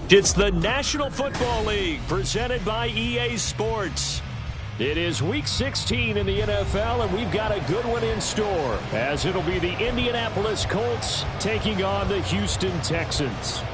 It's the National Football League presented by EA Sports. It is Week 16 in the NFL, and we've got a good one in store, as it'll be the Indianapolis Colts taking on the Houston Texans.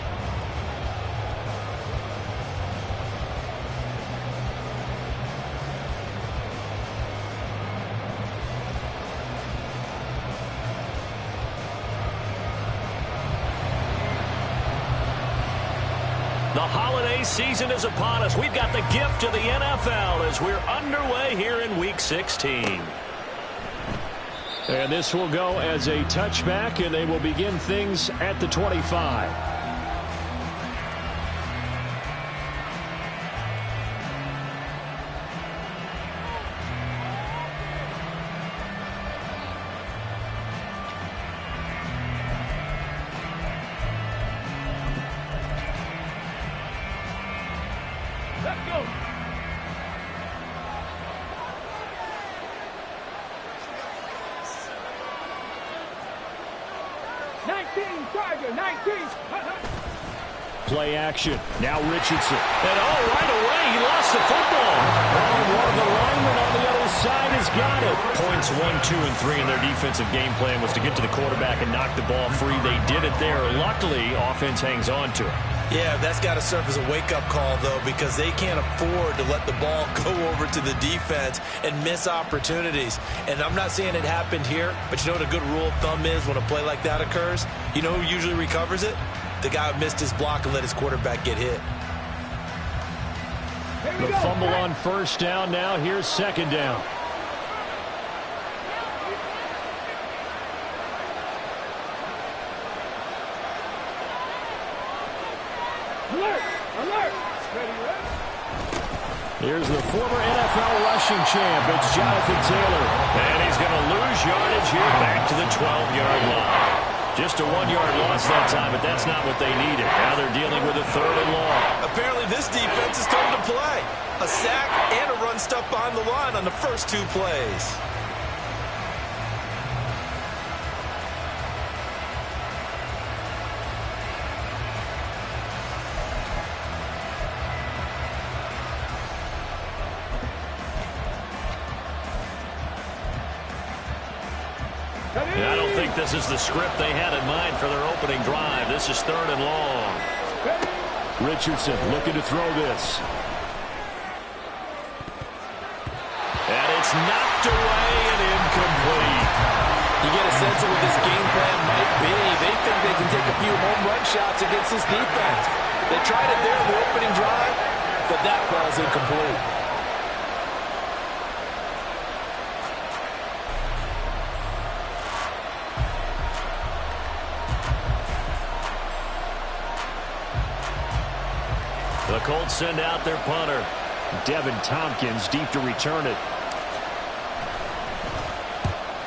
The holiday season is upon us. We've got the gift of the NFL as we're underway here in Week 16. And this will go as a touchback, and they will begin things at the 25. Let's go. Charger, 19. Play action. Now Richardson. And right away, he lost the football. One of the linemen on the other side has got it. Points 1, 2, and 3 in their defensive game plan was to get to the quarterback and knock the ball free. They did it there. Luckily, offense hangs on to it. Yeah, that's got to serve as a wake-up call, though, because they can't afford to let the ball go over to the defense and miss opportunities. And I'm not saying it happened here, but you know what a good rule of thumb is when a play like that occurs? You know who usually recovers it? The guy who missed his block and let his quarterback get hit. The fumble on first down. Now here's second down. Alert! Alert! Here's the former NFL rushing champ. It's Jonathan Taylor. And he's going to lose yardage here back to the 12-yard line. Just a 1-yard loss that time, but that's not what they needed. Now they're dealing with a 3rd and long. Apparently this defense is told to play. A sack and a run stuff behind the line on the first 2 plays. I don't think this is the script they had in mind for their opening drive. This is 3rd and long. Richardson looking to throw this. And it's knocked away and incomplete. You get a sense of what this game plan might be. They think they can take a few home run shots against this defense. They tried it there in the opening drive, but that ball's incomplete. The Colts send out their punter. Devin Tompkins deep to return it.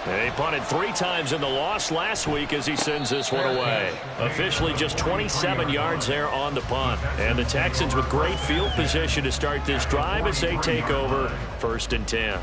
They punted 3 times in the loss last week as he sends this one away. Officially just 27 yards there on the punt. And the Texans with great field position to start this drive as they take over 1st and 10.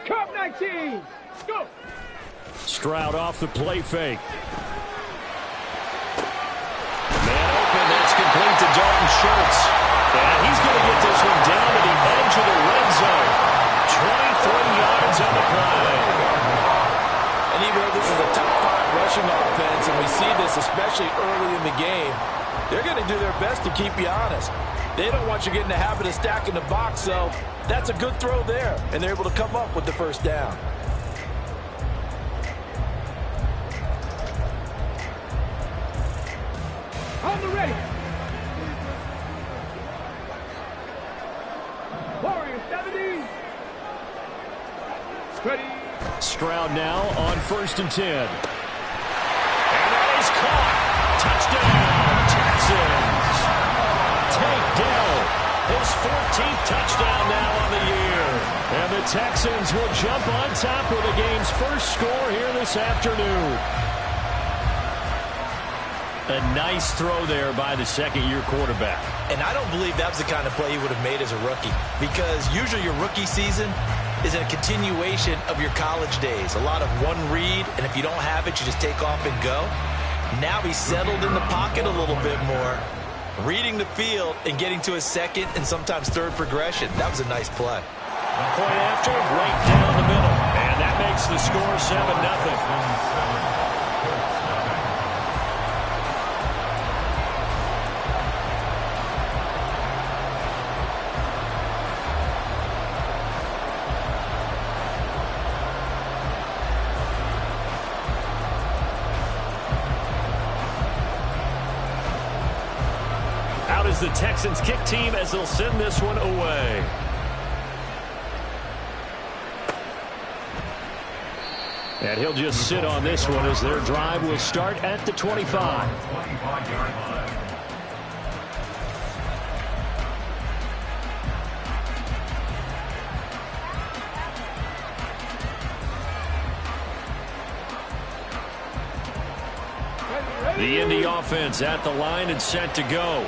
Cup 19. Go. Stroud off the play fake. Man open. That's complete to Dalton Schultz. And he's going to get this one down to the edge of the red zone. 23 yards on the play. And even though this is a top 5 rushing offense, and we see this especially early in the game, they're going to do their best to keep you honest. They don't want you getting the habit of stacking the box, so that's a good throw there, and they're able to come up with the first down. On the ready. Warriors 70. Ready. Stroud now on 1st and 10. And that is caught. Touchdown, Texans. Take Dell. His 14th touchdown now on the year. And the Texans will jump on top with the game's first score here this afternoon. A nice throw there by the second-year quarterback. And I don't believe that was the kind of play he would have made as a rookie, because usually your rookie season is a continuation of your college days. A lot of one read, and if you don't have it, you just take off and go. Now he's settled in the pocket a little bit more, reading the field and getting to his second and sometimes third progression. That was a nice play. Point after, right down the middle. And that makes the score 7-0. Out is the Texans kick team as they'll send this one away. And he'll just sit on this one as their drive will start at the 25. The Indy offense at the line and set to go.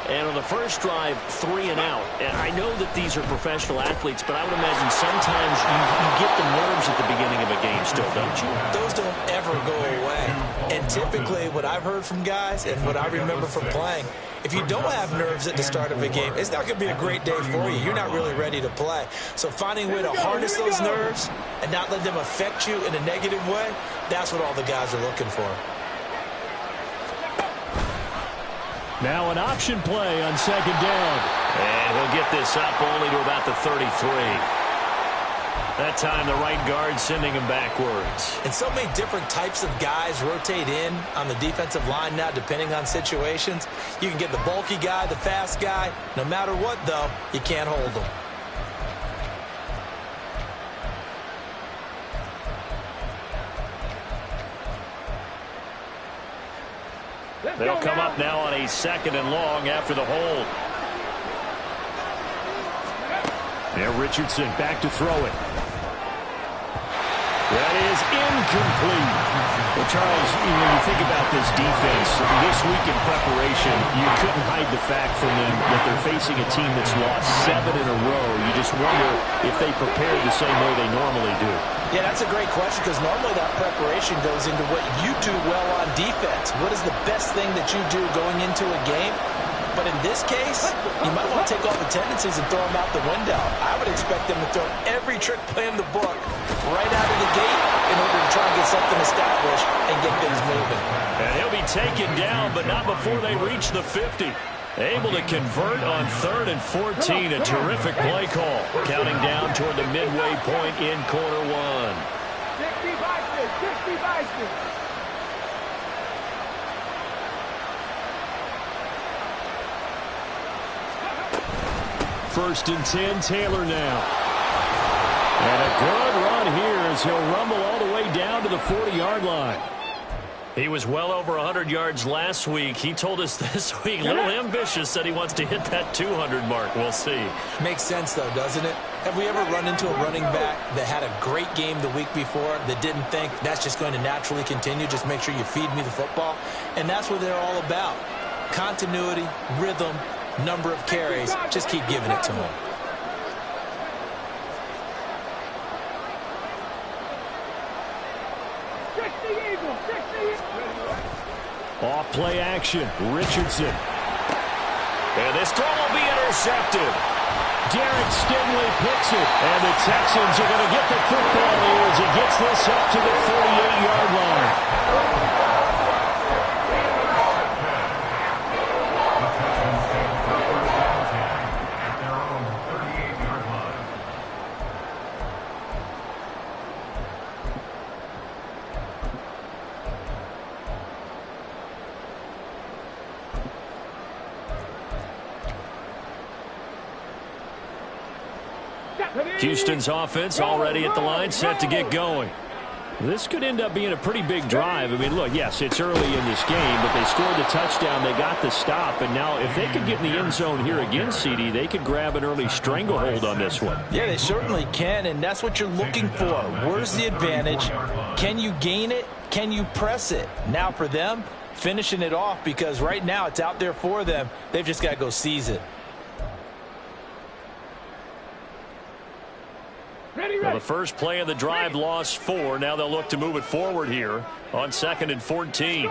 And on the first drive, 3 and out. And I know that these are professional athletes, but I would imagine sometimes you get the nerves at the beginning of a game still, don't you? Those don't ever go away. And typically what I've heard from guys and what I remember from playing, if you don't have nerves at the start of a game, it's not going to be a great day for you. You're not really ready to play. So finding a way to harness those nerves and not let them affect you in a negative way, that's what all the guys are looking for. Now an option play on second down. And he'll get this up only to about the 33. That time the right guard sending him backwards. And so many different types of guys rotate in on the defensive line now depending on situations. You can get the bulky guy, the fast guy. No matter what, though, you can't hold them. They'll come up now on a 2nd and long after the hold. Now Richardson back to throw it. That is incomplete. Well, Charles, when you think about this defense, this week in preparation, you couldn't hide the fact from them that they're facing a team that's lost 7 in a row. You just wonder if they prepared the same way they normally do. Yeah, that's a great question, because normally that preparation goes into what you do well on defense. What is the best thing that you do going into a game? But in this case, you might want to take all the tendencies and throw them out the window. I would expect them to throw every trick play in the book right out of the gate in order to try and get something established and get things moving. And he'll be taken down, but not before they reach the 50. Able to convert on 3rd and 14. A terrific play call. Counting down toward the midway point in quarter 1. 60 Bison, 60 Bison. First and 10, Taylor now. And a good run here as he'll rumble all the way down to the 40-yard line. He was well over 100 yards last week. He told us this week, a little ambitious, said he wants to hit that 200 mark. We'll see. Makes sense, though, doesn't it? Have we ever run into a running back that had a great game the week before that didn't think that's just going to naturally continue? Just make sure you feed me the football. And that's what they're all about. Continuity, rhythm, number of carries. Just keep giving it to him. Off play action, Richardson. And this throw will be intercepted. Derek Stingley picks it. And the Texans are going to get the football here as he gets this up to the 48-yard line. Houston's offense already at the line, set to get going. This could end up being a pretty big drive. I mean, look, yes, it's early in this game, but they scored the touchdown. They got the stop. And now if they could get in the end zone here again, CD, they could grab an early stranglehold on this one. Yeah, they certainly can, and that's what you're looking for. Where's the advantage? Can you gain it? Can you press it? Now for them, finishing it off, because right now it's out there for them. They've just got to go seize it. Well, the first play of the drive lost 4. Now they'll look to move it forward here on 2nd and 14.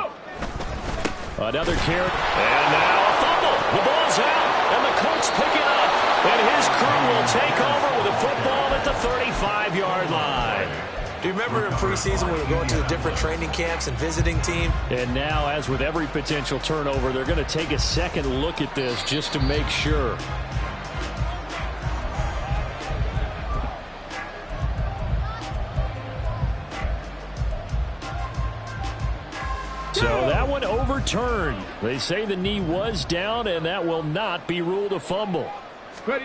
Another carry. And now a fumble. The ball's out, and the Colts pick it up. And his crew will take over with a football at the 35-yard line. Do you remember in preseason we were going to the different training camps and visiting team? And now, as with every potential turnover, they're going to take a second look at this just to make sure. So that one overturned. They say the knee was down, and that will not be ruled a fumble. Ready.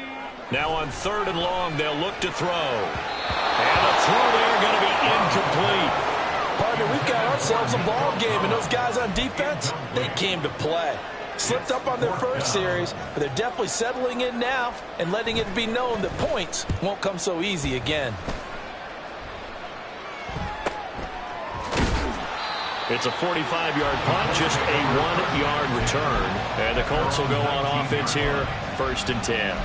Now on 3rd and long, they'll look to throw. And the throw there going to be incomplete. Partner, we've got ourselves a ball game, and those guys on defense, they came to play. Slipped up on their first series, but they're definitely settling in now and letting it be known that points won't come so easy again. It's a 45-yard punt, just a 1-yard return. And the Colts will go on offense here, 1st and 10.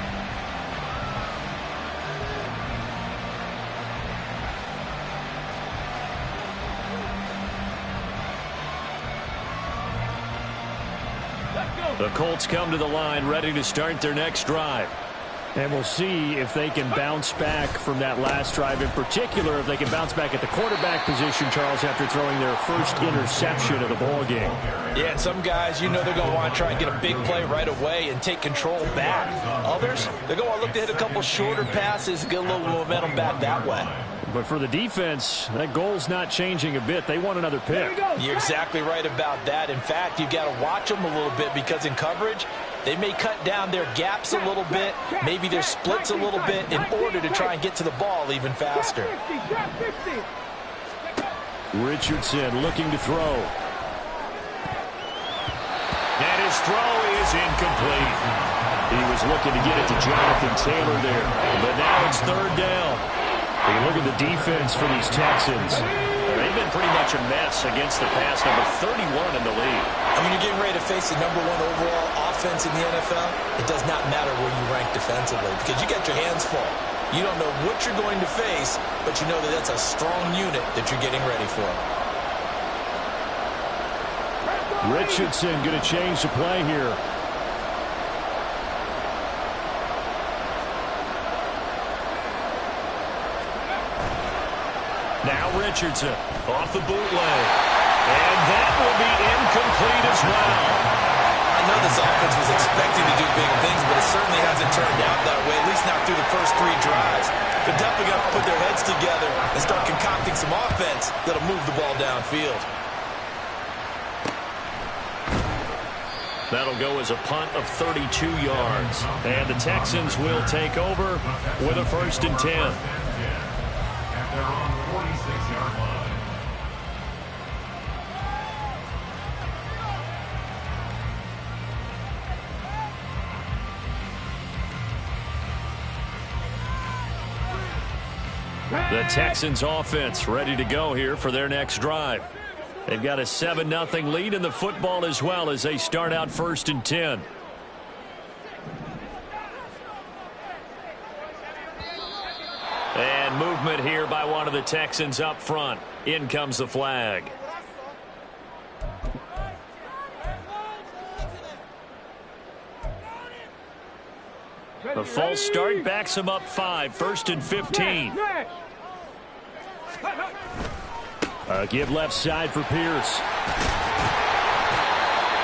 The Colts come to the line, ready to start their next drive. And we'll see if they can bounce back from that last drive. In particular, if they can bounce back at the quarterback position, Charles, after throwing their first interception of the ball game. Yeah, and some guys, you know they're going to want to try and get a big play right away and take control back. Others, they're going to want to look to hit a couple shorter passes and get a little momentum back that way. But for the defense, that goal's not changing a bit. They want another pick. You're exactly right about that. In fact, you've got to watch them a little bit, because in coverage, they may cut down their gaps a little bit, maybe their splits a little bit, in order to try and get to the ball even faster. Richardson looking to throw. And his throw is incomplete. He was looking to get it to Jonathan Taylor there. But now it's 3rd down. You look at the defense for these Texans. They've been pretty much a mess against the pass, number 31 in the league. And when you're getting ready to face the #1 overall offense in the NFL, it does not matter where you rank defensively, because you got your hands full. You don't know what you're going to face, but you know that that's a strong unit that you're getting ready for. Richardson going to change the play here. Now Richardson off the bootleg. And that will be incomplete as well. I know this offense was expecting to do big things, but it certainly hasn't turned out that way, at least not through the first 3 drives. They're definitely going to put their heads together and start concocting some offense that'll move the ball downfield. That'll go as a punt of 32 yards. And the Texans will take over with a 1st and 10. The Texans offense ready to go here for their next drive. They've got a 7-0 lead in the football as well as they start out 1st and 10. And movement here by one of the Texans up front. In comes the flag. The false start backs him up 5, 1st and 15. Give left side for Pierce.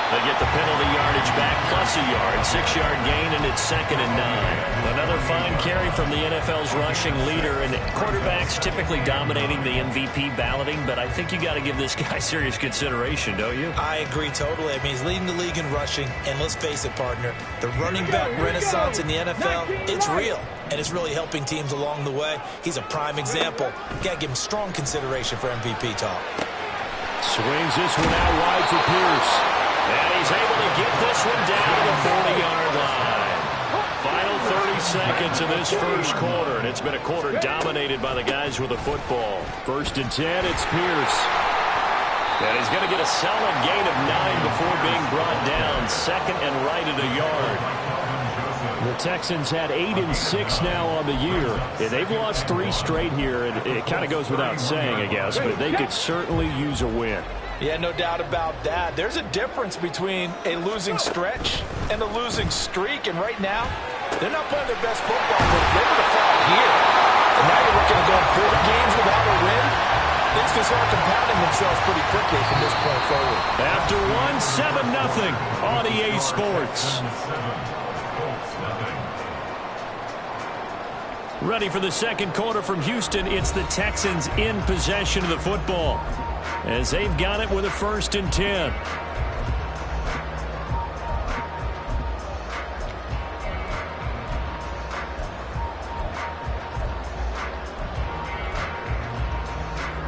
They get the penalty yardage back plus a yard. 6-yard gain, and it's 2nd and 9. Another fine carry from the NFL's rushing leader. And quarterbacks typically dominating the MVP balloting, but I think you got to give this guy serious consideration, don't you? I agree totally. I mean, he's leading the league in rushing. And let's face it, partner, the running back renaissance in the NFL, it's real. And it's really helping teams along the way. He's a prime example. Got to give him strong consideration for MVP talk. Swings this one out wide for Pierce. And he's able to get this one down to the 40-yard line. Final 30 seconds of this first quarter, and it's been a quarter dominated by the guys with the football. 1st and 10, it's Pierce. And he's going to get a solid gain of 9 before being brought down. 2nd and right at a yard. The Texans had 8 and 6 now on the year. And they've lost 3 straight here, and it kind of goes without saying, I guess, but they could certainly use a win. Yeah, no doubt about that. There's a difference between a losing stretch and a losing streak, and right now, they're not playing their best football, but if they're going to fall here, and now you're looking at going 4 games without a win, things can start compounding themselves pretty quickly from this point forward. After 7-0 on EA Sports. Ready for the second quarter from Houston. It's the Texans in possession of the football, as they've got it with a 1st and 10.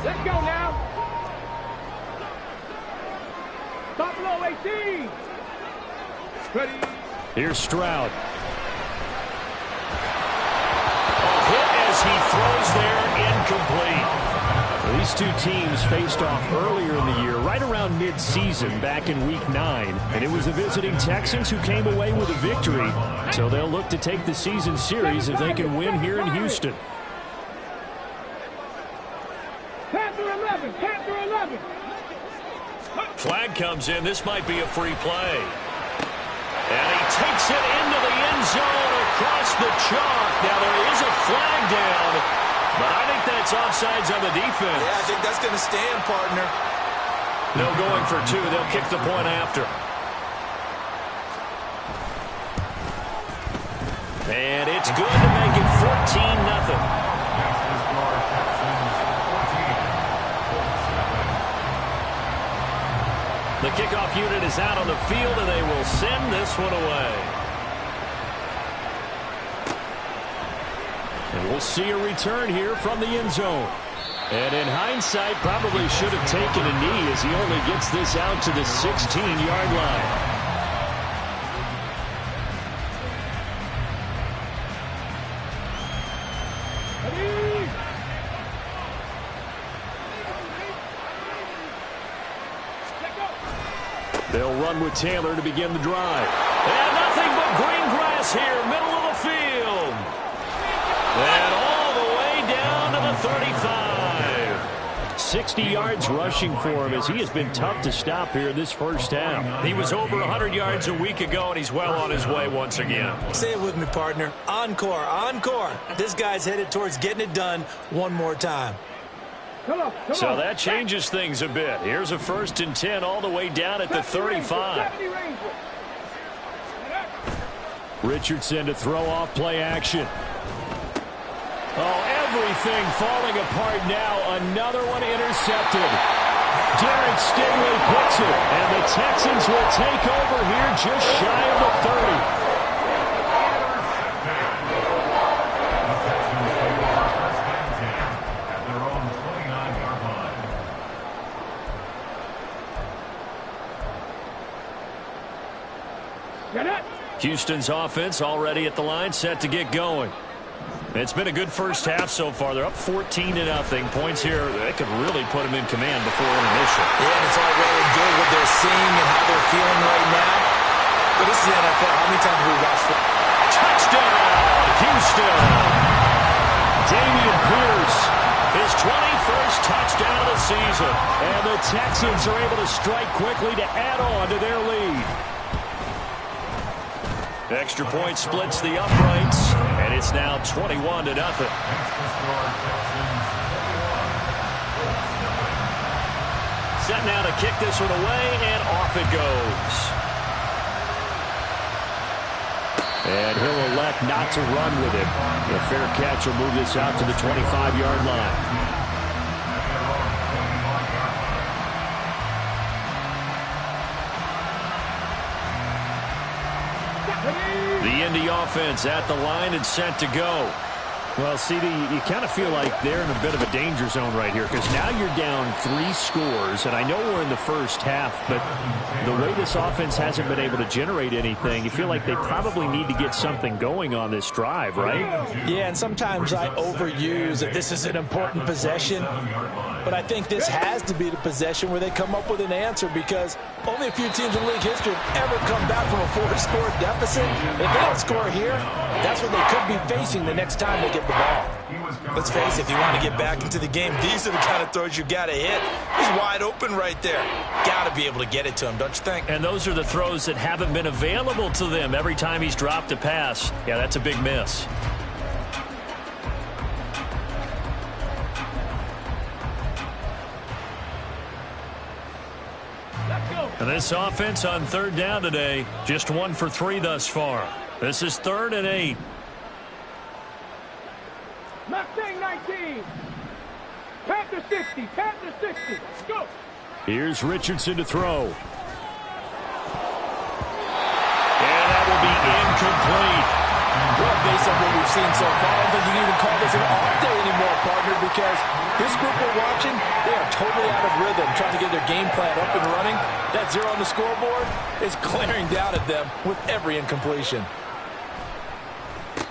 Let's go now. Buffalo 18. Ready. Here's Stroud. A hit as he throws there, incomplete. These two teams faced off earlier in the year, right around mid-season, back in Week 9. And it was the visiting Texans who came away with a victory. So they'll look to take the season series if they can win here in Houston. Panther 11. Panther 11. Flag comes in. This might be a free play. And he takes it into the end zone across the chalk. Now there is a flag down, but I think that's offsides on the defense. Yeah, I think that's going to stand, partner. No going for 2. They'll kick the point after. And it's good to make it 14-0. The kickoff unit is out on the field, and they will send this one away. And we'll see a return here from the end zone. And in hindsight, probably should have taken a knee as he only gets this out to the 16-yard line. They'll run with Taylor to begin the drive. And nothing but green grass here, middle of the field. And all the way down to the 35. 60 yards rushing for him as he has been tough to stop here this first half. He was over 100 yards a week ago, and he's well on his way once again. Say it with me, partner. Encore, encore. This guy's headed towards getting it done one more time. So that changes things a bit. Here's a 1st and 10 all the way down at the 35. Richardson to throw off play action. Oh, everything falling apart now. Another one intercepted. Derek Stingley picks it, and the Texans will take over here just shy of the 30. Houston's offense already at the line, set to get going. It's been a good first half so far. They're up 14-0. Points here, they could really put them in command before intermission. Yeah, and it's all well and good what they're seeing and how they're feeling right now. But this is the NFL. How many times have we watched it? Touchdown, Houston! Dameon Pierce, his 21st touchdown of the season. And the Texans are able to strike quickly to add on to their lead. Extra point splits the uprights, and it's now 21-0. set now to kick this one away, and off it goes. And he'll elect not to run with it. The fair catch will move this out to the 25-yard line. The Indy offense at the line and set to go. Well, CD, you kind of feel like they're in a bit of a danger zone right here because now you're down 3 scores, and I know we're in the first half, but the way this offense hasn't been able to generate anything, you feel like they probably need to get something going on this drive, right? Yeah, and sometimes I overuse that this is an important possession, but I think this has to be the possession where they come up with an answer because only a few teams in league history have ever come back from a 4-score deficit. If they don't score here, that's what they could be facing the next time they get the ball. Let's face it, if you want to get back into the game, these are the kind of throws you got to hit. He's wide open right there. Got to be able to get it to him, don't you think? And those are the throws that haven't been available to them every time he's dropped a pass. Yeah, that's a big miss. And this offense on 3rd down today, just 1 for 3 thus far. This is 3rd and 8. Mustang 19. Panther 60. Panther 60. Go. Here's Richardson to throw. And that will be incomplete. Well, based on what we've seen so far, I don't think you can even call this an off day anymore, partner, because this group we're watching, they are totally out of rhythm, trying to get their game plan up and running. That 0 on the scoreboard is glaring down at them with every incompletion.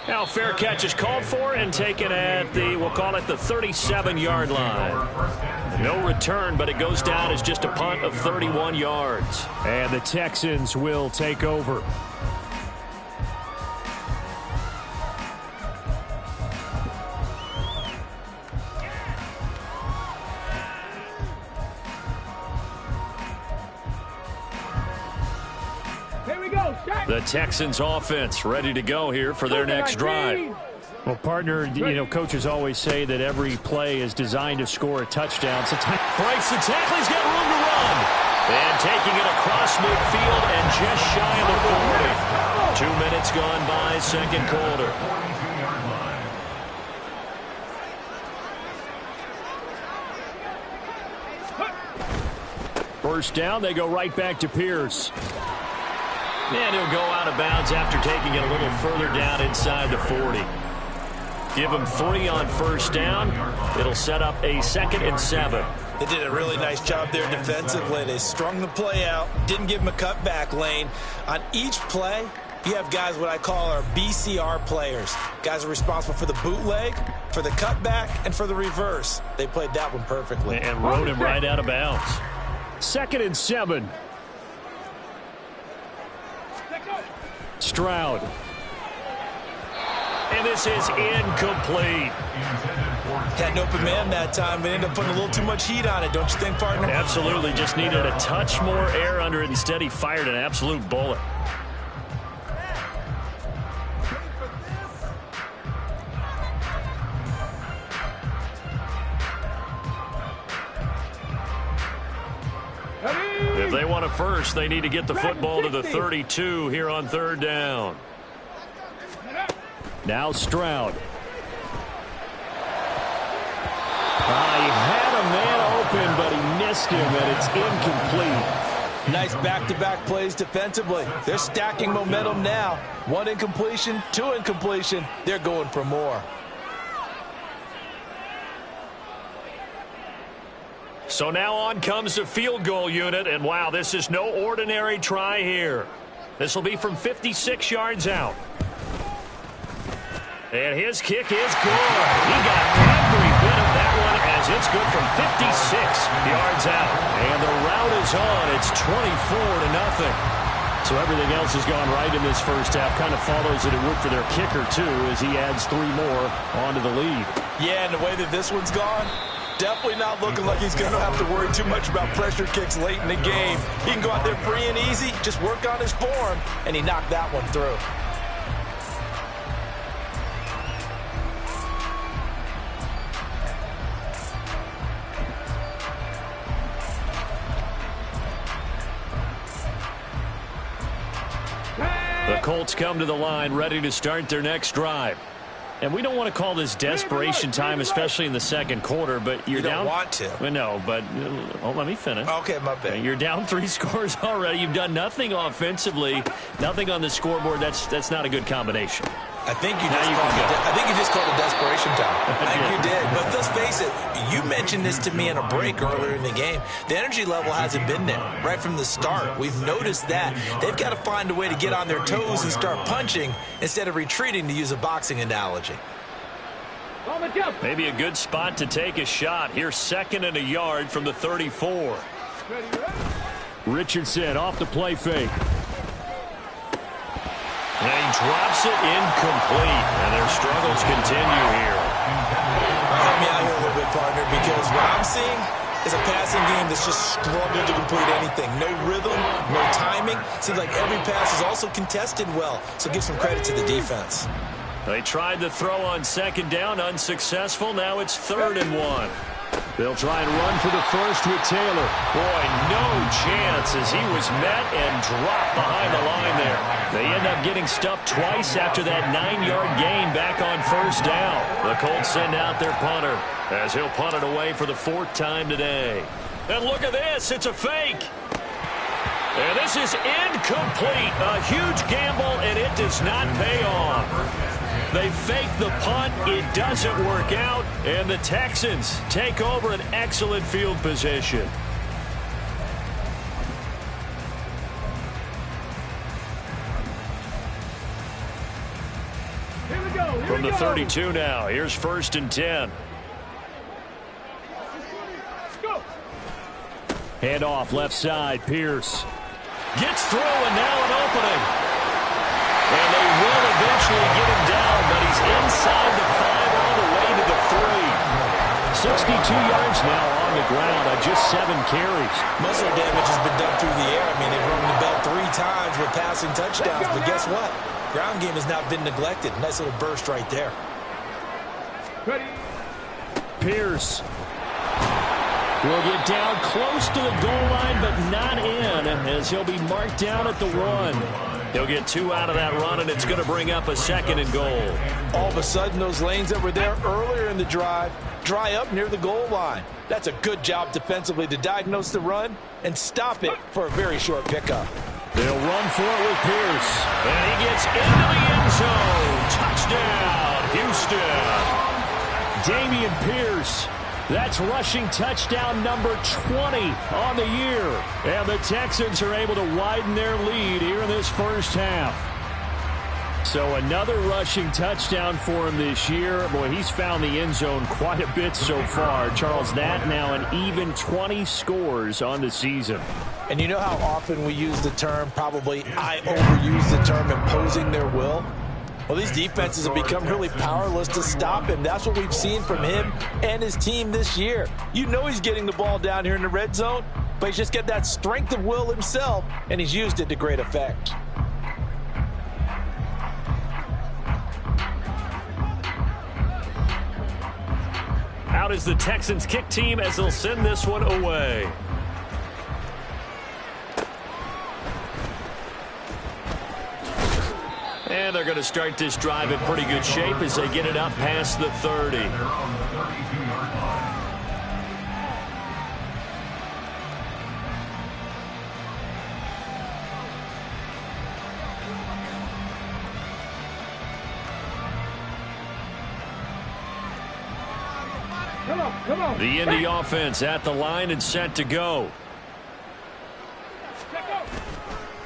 Now fair catch is called for and taken at the, we'll call it the 37-yard line. No return, but it goes down as just a punt of 31 yards. And the Texans will take over. The Texans offense ready to go here for their next drive. Well, partner, you know, coaches always say that every play is designed to score a touchdown. So breaks the tackle. He's got room to run. And taking it across midfield and just shy of the 40. 2 minutes gone by, second quarter. First down, they go right back to Pierce. And he'll go out of bounds after taking it a little further down inside the 40. Give him 3 on first down. It'll set up a 2nd and 7. They did a really nice job there defensively. They strung the play out, didn't give him a cutback lane. On each play, you have guys what I call our BCR players. Guys are responsible for the bootleg, for the cutback, and for the reverse. They played that one perfectly. And rode him right out of bounds. 2nd and 7. Stroud. And this is incomplete. Had an open man that time, but ended up putting a little too much heat on it, don't you think, partner? Absolutely. Just needed a touch more air under it. Instead, he fired an absolute bullet. If they want a first, they need to get the football to the 32 here on 3rd down. Now Stroud. He had a man open, but he missed him, and it's incomplete. Nice back-to-back plays defensively. They're stacking momentum now. 1 incompletion, 2 incompletion. They're going for more. So now on comes the field goal unit, and wow, this is no ordinary try here. This will be from 56 yards out. And his kick is good. He got every bit of that one as it's good from 56 yards out. And the route is on. It's 24-0. So everything else has gone right in this first half. Kind of follows that it would for their kicker, too, as he adds 3 more onto the lead. Yeah, and the way that this one's gone, definitely not looking like he's going to have to worry too much about pressure kicks late in the game. He can go out there free and easy, just work on his form, and he knocked that one through. Colts come to the line, ready to start their next drive. And we don't want to call this desperation time, especially in the second quarter, but you're down. You don't want to. No, but let me finish. Okay, my bad. You're down 3 scores already. You've done nothing offensively, nothing on the scoreboard. That's not a good combination. I think you just called it desperation time. I think you did. But let's face it, you mentioned this to me in a break earlier in the game. The energy level hasn't been there right from the start. We've noticed that. They've got to find a way to get on their toes and start punching instead of retreating, to use a boxing analogy. Maybe a good spot to take a shot. Here's 2nd and a yard from the 34. Richardson off the play fake. And he drops it incomplete. And their struggles continue here. Help me out here a little bit, partner, because what I'm seeing is a passing game that's just struggled to complete anything. No rhythm, no timing. Seems like every pass is also contested well. So give some credit to the defense. They tried to throw on 2nd down, unsuccessful. Now it's 3rd and 1. They'll try and run for the first with Taylor. Boy, no chance as he was met and dropped behind the line there. They end up getting stuffed twice after that 9-yard gain back on 1st down. The Colts send out their punter as he'll punt it away for the 4th time today. And look at this. It's a fake. And this is incomplete. A huge gamble, and it does not pay off. They fake the punt. It doesn't work out. And the Texans take over an excellent field position. From the 32 now, here's 1st and 10. Hand off left side, Pierce. Gets through and now an opening. And they will eventually get him down, but he's inside the 5 all the way to the 3. 62 yards now on the ground on just 7 carries. Most of their damage has been done through the air. I mean, they've rung the bell 3 times with passing touchdowns, but guess what? Ground game has not been neglected. Nice little burst right there. Pierce will get down close to the goal line, but not in, as he'll be marked down at the 1. He'll get 2 out of that run, and it's going to bring up a 2nd and goal. All of a sudden, those lanes that were there earlier in the drive dry up near the goal line. That's a good job defensively to diagnose the run and stop it for a very short pickup. They'll run for it with Pierce. And he gets into the end zone. Touchdown, Houston. Dameon Pierce. That's rushing touchdown number 20 on the year. And the Texans are able to widen their lead here in this first half. So another rushing touchdown for him this year. Boy, he's found the end zone quite a bit so far. Charles, that now an even 20 scores on the season. And you know how often we use the term, probably I overuse the term, imposing their will? Well, these defenses have become really powerless to stop him. That's what we've seen from him and his team this year. You know he's getting the ball down here in the red zone, but he's just got that strength of will himself, and he's used it to great effect. Out is the Texans kick team as they'll send this one away. And they're going to start this drive in pretty good shape as they get it up past the 30. Come on. The Indy offense at the line and set to go.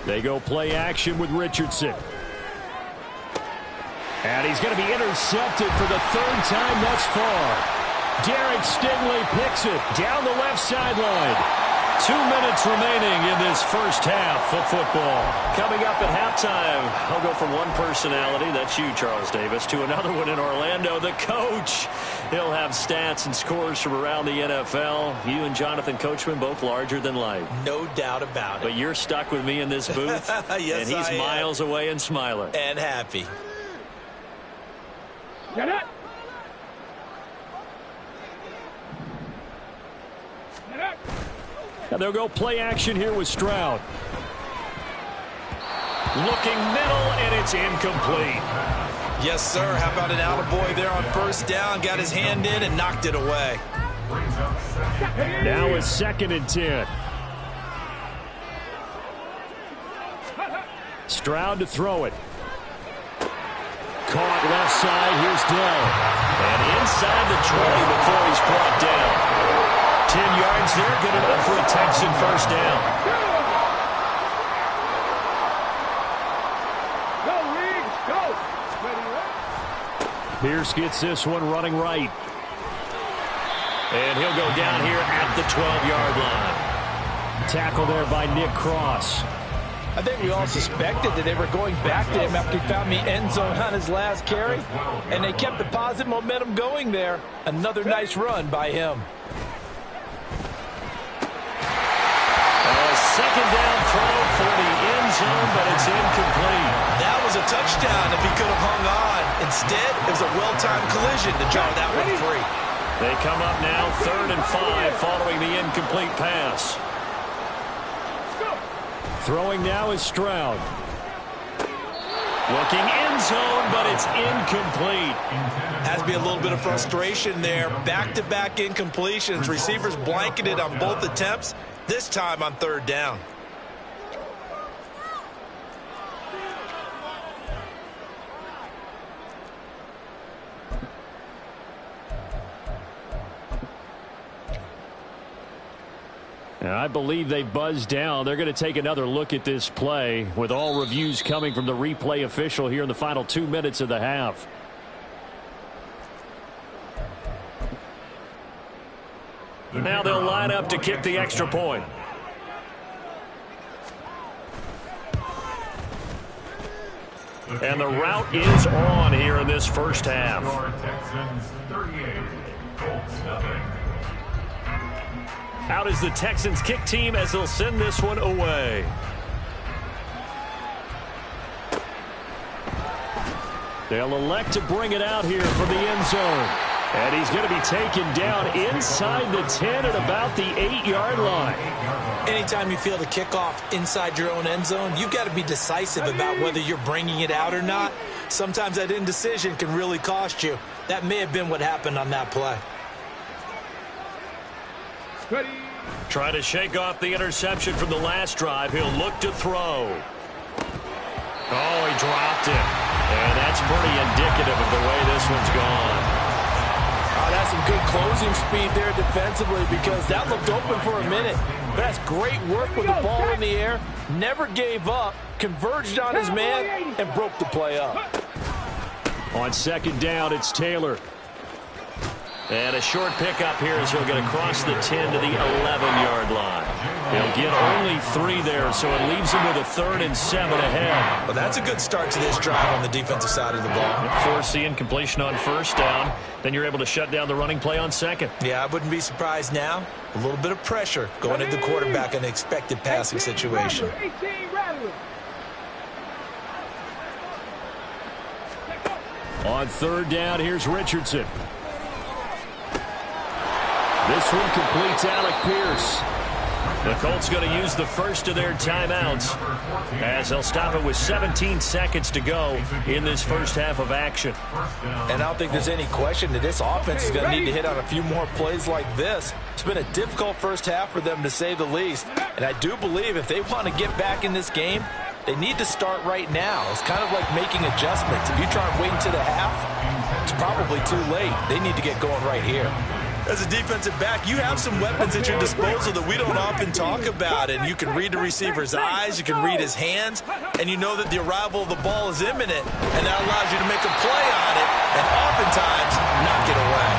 They go play action with Richardson. And he's going to be intercepted for the 3rd time thus far. Derek Stingley picks it down the left sideline. 2 minutes remaining in this first half of football. Coming up at halftime, I'll go from one personality, that's you, Charles Davis, to another one in Orlando, the coach. He'll have stats and scores from around the NFL. You and Jonathan Coachman, both larger than life. No doubt about it. But you're stuck with me in this booth, yes, and he's miles away and smiling. And happy. Get it. Now they'll go play action here with Stroud. Looking middle, and it's incomplete. Yes, sir. How about an attaboy there on first down? Got his hand in and knocked it away. Now it's 2nd and 10. Stroud to throw it. Caught left side. Here's Dell. And inside the 20 before he's brought down. 10 yards there. Good enough for a Texan first down. Pierce gets this one running right. And he'll go down here at the 12-yard line. Tackle there by Nick Cross. I think we all suspected that they were going back to him after he found the end zone on his last carry. And they kept the positive momentum going there. Another nice run by him. A second down throw for the end zone, but it's incomplete. That was a touchdown if he could have hung on. Instead, it was a well-timed collision to draw that one free. They come up now 3rd and 5 following the incomplete pass. Throwing now is Stroud. Looking end zone, but it's incomplete. Has to be a little bit of frustration there. Back-to-back incompletions. Receivers blanketed on both attempts, this time on 3rd down. And I believe they buzzed down. They're going to take another look at this play with all reviews coming from the replay official here in the final 2 minutes of the half. Now they'll line up to kick the extra point. And the route is on here in this first half. Out is the Texans kick team as they'll send this one away. They'll elect to bring it out here from the end zone. And he's going to be taken down inside the 10 at about the 8-yard line. Anytime you feel the kickoff inside your own end zone, you've got to be decisive about whether you're bringing it out or not. Sometimes that indecision can really cost you. That may have been what happened on that play. Try to shake off the interception from the last drive. He'll look to throw. Oh, he dropped it. And that's pretty indicative of the way this one's gone. Oh, that's some good closing speed there defensively because that looked open for a minute. But that's great work with the ball in the air. Never gave up, converged on his man, and broke the play up. On 2nd down, it's Taylor. And a short pickup here as he'll get across the 10 to the 11-yard line. He'll get only 3 there, so it leaves him with a 3rd and 7 ahead. Well, that's a good start to this drive on the defensive side of the ball. Force the incompletion on first down. Then you're able to shut down the running play on 2nd. Yeah, I wouldn't be surprised now. A little bit of pressure going into the quarterback in an expected passing situation. On 3rd down, here's Richardson. This one completes Alec Pierce. The Colts going to use the first of their timeouts as they'll stop it with 17 seconds to go in this first half of action. And I don't think there's any question that this offense is going to need to hit on a few more plays like this. It's been a difficult first half for them, to say the least. And I do believe if they want to get back in this game, they need to start right now. It's kind of like making adjustments. If you try and wait until the half, it's probably too late. They need to get going right here. As a defensive back, you have some weapons at your disposal that we don't often talk about. And you can read the receiver's eyes, you can read his hands, and you know that the arrival of the ball is imminent. And that allows you to make a play on it and oftentimes knock it away.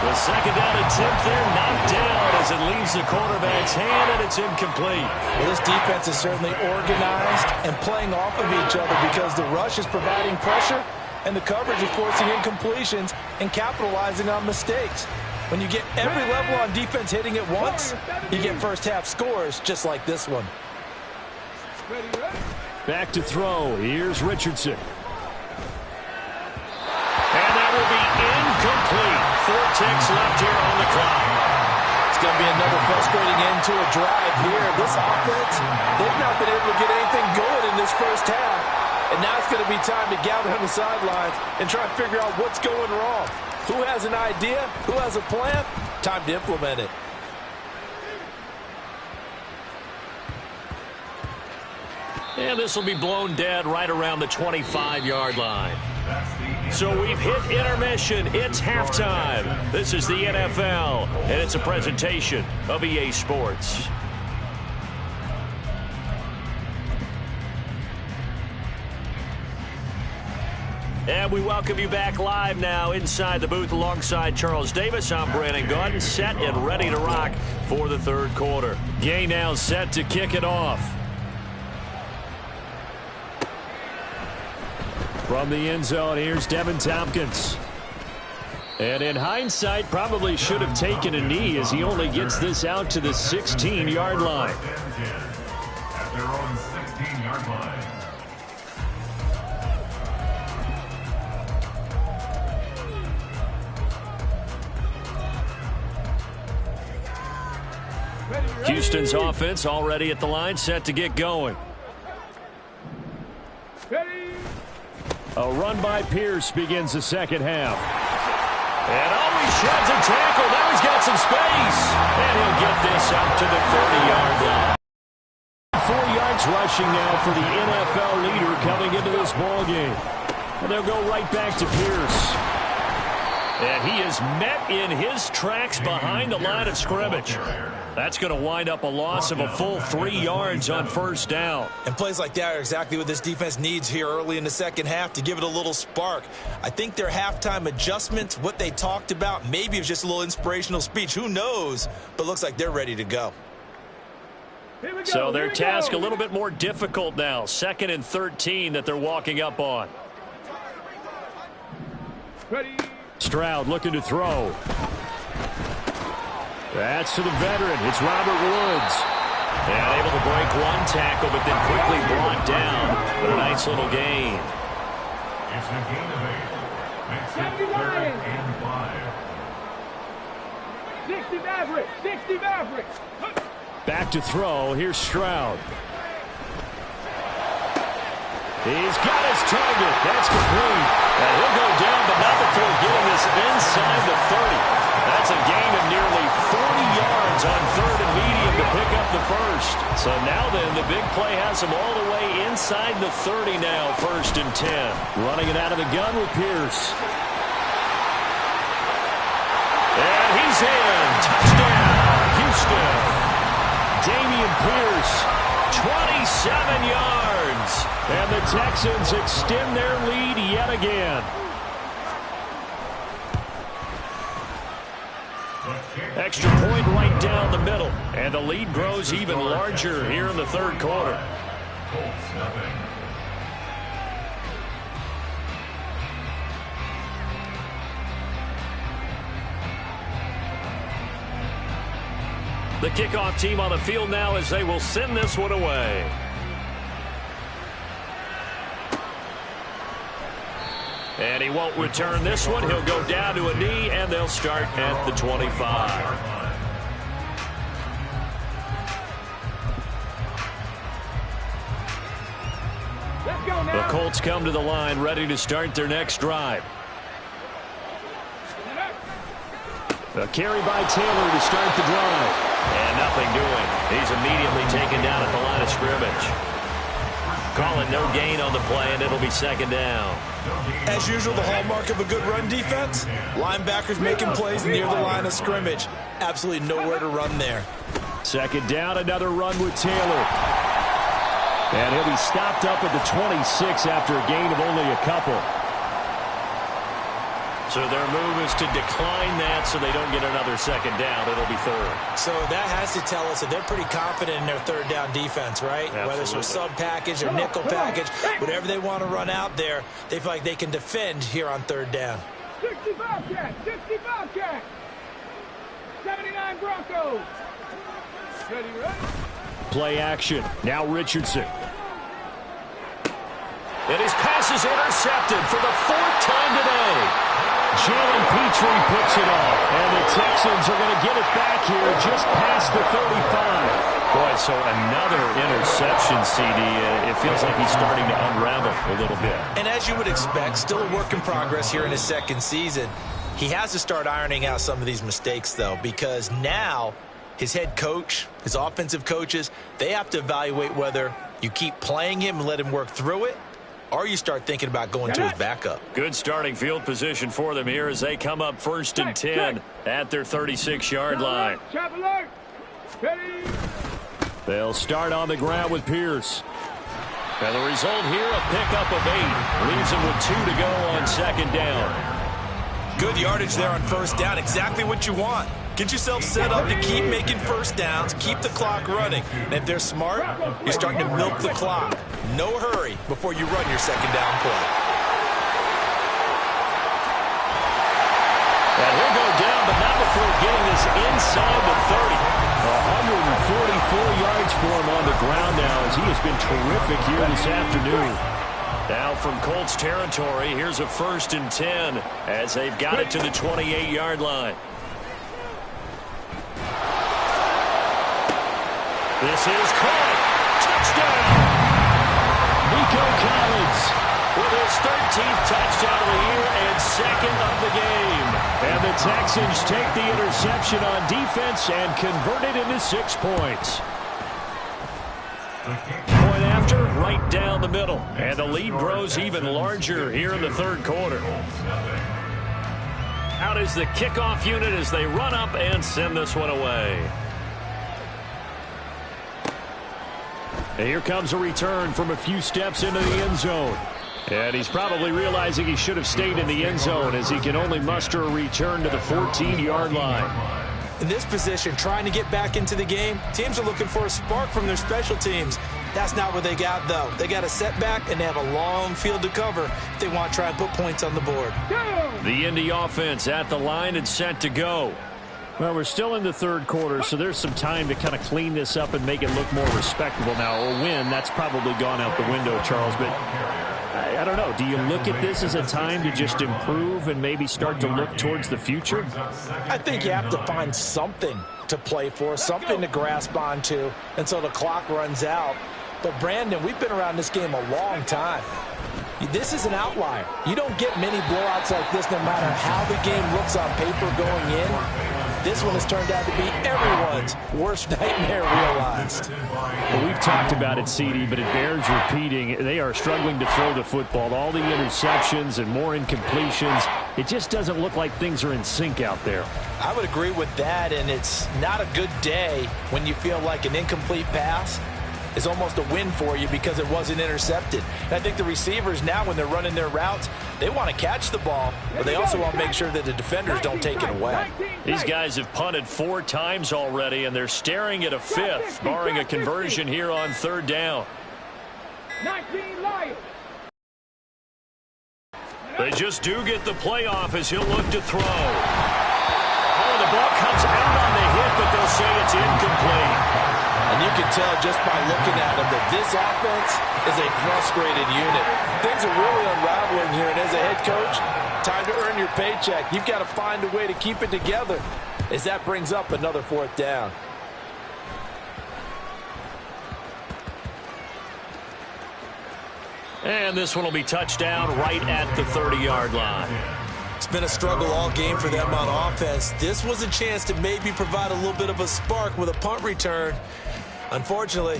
The 2nd down attempt there knocked down as it leaves the quarterback's hand, and it's incomplete. Well, this defense is certainly organized and playing off of each other because the rush is providing pressure and the coverage is forcing incompletions and capitalizing on mistakes. When you get every level on defense hitting at once, you get first half scores just like this one. Back to throw. Here's Richardson. And that will be incomplete. 4 ticks left here on the clock. It's going to be another frustrating end to a drive here. This offense, they've not been able to get anything going in this first half. And now it's going to be time to gather on the sidelines and try and figure out what's going wrong. Who has an idea? Who has a plan? Time to implement it. And this will be blown dead right around the 25-yard line. So we've hit intermission. It's halftime. This is the NFL, and it's a presentation of EA Sports. And we welcome you back live now inside the booth alongside Charles Davis. I'm Brandon Gaudin, set and ready to rock for the third quarter. Gay now set to kick it off. From the end zone, here's Devin Tompkins. And in hindsight, probably should have taken a knee as he only gets this out to the 16-yard line. At their own 16-yard line. Houston's offense already at the line, set to get going. A run by Pierce begins the second half. And he sheds a tackle. Now he's got some space. And he'll get this up to the 30-yard line. 4 yards rushing now for the NFL leader coming into this ballgame. And they'll go right back to Pierce. And he is met in his tracks behind the line of scrimmage. That's going to wind up a loss of a full 3 yards on first down. And plays like that are exactly what this defense needs here early in the second half to give it a little spark. I think their halftime adjustments, what they talked about, maybe it was just a little inspirational speech. Who knows? But looks like they're ready to go. So their task a little bit more difficult now. 2nd and 13 that they're walking up on. Ready. Stroud looking to throw. That's to the veteran. It's Robert Woods. And able to break one tackle, but then quickly brought down. But a nice little gain. It's a gain of 8. Makes it 3rd and 5. 60 Maverick. 60 Maverick. Back to throw. Here's Stroud. He's got his target. That's complete. And he'll go down, but not before getting this inside the 30. That's a gain of nearly 40 yards on 3rd and medium to pick up the first. So now then, the big play has him all the way inside the 30 now, 1st and 10. Running it out of the gun with Pierce. And he's in. Touchdown, Houston. Dameon Pierce, 27 yards. And the Texans extend their lead yet again. Extra point right down the middle. And the lead grows even larger here in the third quarter. Colts nothing. The kickoff team on the field now as they will send this one away. And he won't return this one. He'll go down to a knee, and they'll start at the 25. Let's go now. The Colts come to the line, ready to start their next drive. A carry by Taylor to start the drive. And nothing doing. He's immediately taken down at the line of scrimmage. Calling no gain on the play, and it'll be 2nd down. As usual, the hallmark of a good run defense, linebackers making plays near the line of scrimmage. Absolutely nowhere to run there. 2nd down, another run with Taylor. And he'll be stopped up at the 26 after a gain of only a couple. So their move is to decline that so they don't get another 2nd down. It'll be 3rd. So that has to tell us that they're pretty confident in their 3rd down defense, right? Absolutely. Whether it's a sub package or nickel package, whatever they want to run out there, they feel like they can defend here on 3rd down. 60 Bobcats. 60 Bobcats. 79 Broncos. Ready, ready. Play action. Now Richardson. And his pass is intercepted for the 4th time today. Jalen Petrie puts it off. And the Texans are going to get it back here just past the 35. Boy, so another interception, CD. It feels like he's starting to unravel a little bit. And as you would expect, still a work in progress here in his second season. He has to start ironing out some of these mistakes, though, because now his head coach, his offensive coaches, they have to evaluate whether you keep playing him and let him work through it, or you start thinking about going to his backup. Good starting field position for them here as they come up 1st and 10 at their 36-yard line. They'll start on the ground with Pierce. And the result here, a pickup of 8. Leaves them with 2 to go on 2nd down. Good yardage there on 1st down. Exactly what you want. Get yourself set up to keep making 1st downs, keep the clock running. And if they're smart, you're starting to milk the clock. No hurry before you run your 2nd down play. And he'll go down, but not before getting this inside the 30. 144 yards for him on the ground now as he has been terrific here this afternoon. Now from Colts territory, here's a 1st and 10 as they've got it to the 28-yard line. This is caught. Touchdown! Nico Collins with his 13th touchdown of the year and 2nd of the game. And the Texans take the interception on defense and convert it into 6 points. Point after, right down the middle. And the lead grows even larger here in the 3rd quarter. Out is the kickoff unit as they run up and send this one away. And here comes a return from a few steps into the end zone. And he's probably realizing he should have stayed in the end zone as he can only muster a return to the 14-yard line. In this position, trying to get back into the game, teams are looking for a spark from their special teams. That's not what they got, though. They got a setback, and they have a long field to cover if they want to try and put points on the board. The Indy offense at the line and set to go. Well, we're still in the 3rd quarter, so there's some time to kind of clean this up and make it look more respectable. Now, a win, that's probably gone out the window, Charles, but I don't know. Do you look at this as a time to just improve and maybe start to look towards the future? I think you have to find something to play for, something to grasp onto until the clock runs out. But, Brandon, we've been around this game a long time. This is an outlier. You don't get many blowouts like this no matter how the game looks on paper going in. This one has turned out to be everyone's worst nightmare realized. Well, we've talked about it, CD, but it bears repeating. They are struggling to throw the football. All the interceptions and more incompletions. It just doesn't look like things are in sync out there. I would agree with that, and it's not a good day when you feel like an incomplete pass is almost a win for you because it wasn't intercepted. And I think the receivers now, when they're running their routes, they want to catch the ball, but they also want to make sure that the defenders don't take it away. These guys have punted 4 times already, and they're staring at a 5th, barring a conversion here on 3rd down. They just do get the playoff as he'll look to throw. Oh, the ball comes out on the hit, but they'll say it's incomplete. And you can tell just by looking at them that this offense is a frustrated unit. Things are really unraveling here, and as a head coach, time to earn your paycheck. You've got to find a way to keep it together as that brings up another 4th down. And this one will be touchdown right at the 30-yard line. It's been a struggle all game for them on offense. This was a chance to maybe provide a little bit of a spark with a punt return. Unfortunately,